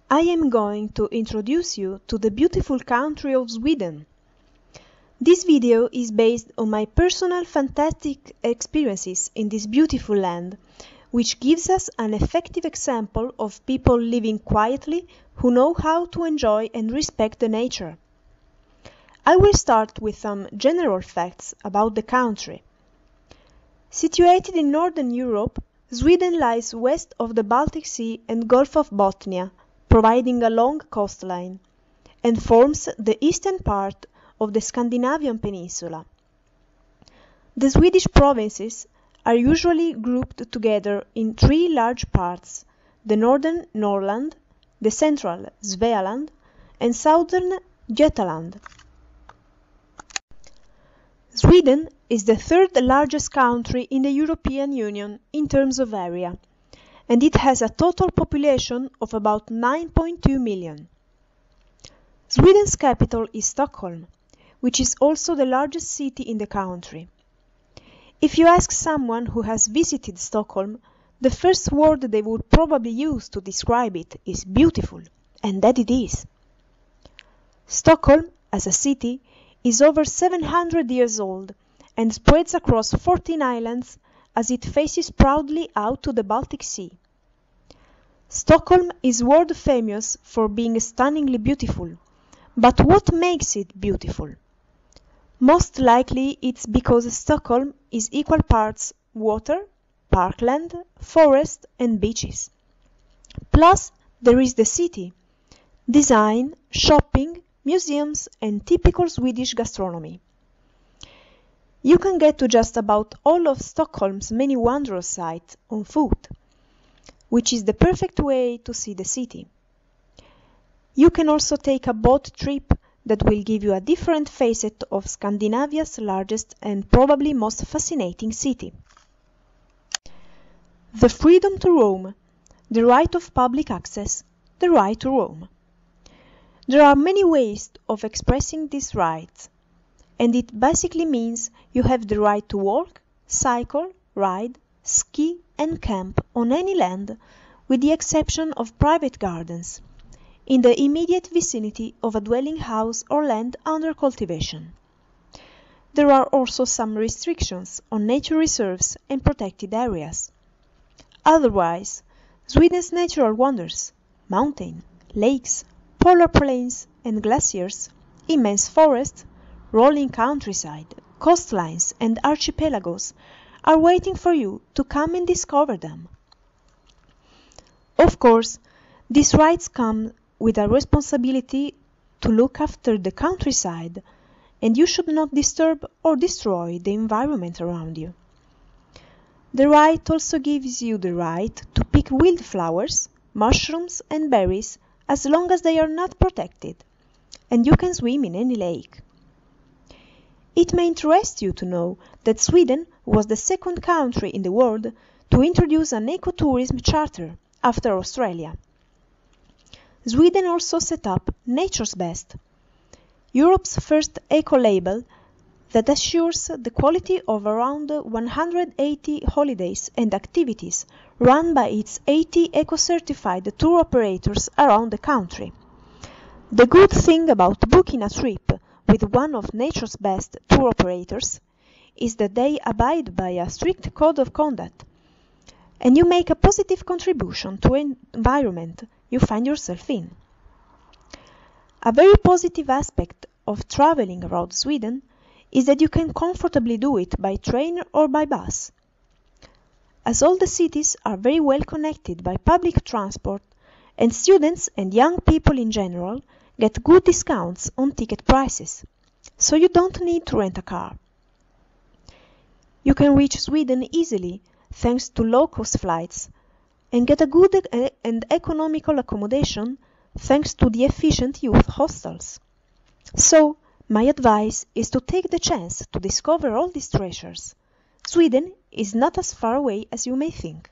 I am going to introduce you to the beautiful country of Sweden. This video is based on my personal fantastic experiences in this beautiful land, which gives us an effective example of people living quietly who know how to enjoy and respect the nature. I will start with some general facts about the country. Situated in Northern Europe, Sweden lies west of the Baltic Sea and Gulf of Bothnia, providing a long coastline, and forms the eastern part of the Scandinavian peninsula. The Swedish provinces are usually grouped together in three large parts: the northern Norrland, the central Svealand, and southern Götaland. Sweden is the third largest country in the European Union in terms of area, and it has a total population of about 9.2 million. Sweden's capital is Stockholm, which is also the largest city in the country. If you ask someone who has visited Stockholm, the first word they would probably use to describe it is beautiful, and that it is. Stockholm, as a city, is over 700 years old and spreads across 14 islands as it faces proudly out to the Baltic Sea. Stockholm is world famous for being stunningly beautiful, but what makes it beautiful? Most likely it's because Stockholm is equal parts water, parkland, forest and beaches. Plus there is the city, design, shopping, museums and typical Swedish gastronomy. You can get to just about all of Stockholm's many wondrous sites on foot, which is the perfect way to see the city. You can also take a boat trip that will give you a different facet of Scandinavia's largest and probably most fascinating city. The freedom to roam, the right of public access, the right to roam. There are many ways of expressing these rights, and it basically means you have the right to walk, cycle, ride, ski and camp on any land, with the exception of private gardens, in the immediate vicinity of a dwelling house or land under cultivation. There are also some restrictions on nature reserves and protected areas. Otherwise, Sweden's natural wonders, mountains, lakes, polar plains and glaciers, immense forests, rolling countryside, coastlines and archipelagos are waiting for you to come and discover them. Of course, these rights come with a responsibility to look after the countryside, and you should not disturb or destroy the environment around you. The right also gives you the right to pick wildflowers, mushrooms and berries as long as they are not protected, and you can swim in any lake. It may interest you to know that Sweden was the second country in the world to introduce an ecotourism charter after Australia. Sweden also set up Nature's Best, Europe's first eco-label that assures the quality of around 180 holidays and activities run by its 80 eco-certified tour operators around the country. The good thing about booking a trip with one of Nature's Best tour operators is that they abide by a strict code of conduct, and you make a positive contribution to the environment you find yourself in. A very positive aspect of traveling around Sweden is that you can comfortably do it by train or by bus. As all the cities are very well connected by public transport, and students and young people in general get good discounts on ticket prices, so you don't need to rent a car. You can reach Sweden easily thanks to low-cost flights, and get a good and economical accommodation thanks to the efficient youth hostels. So, my advice is to take the chance to discover all these treasures. Sweden is not as far away as you may think.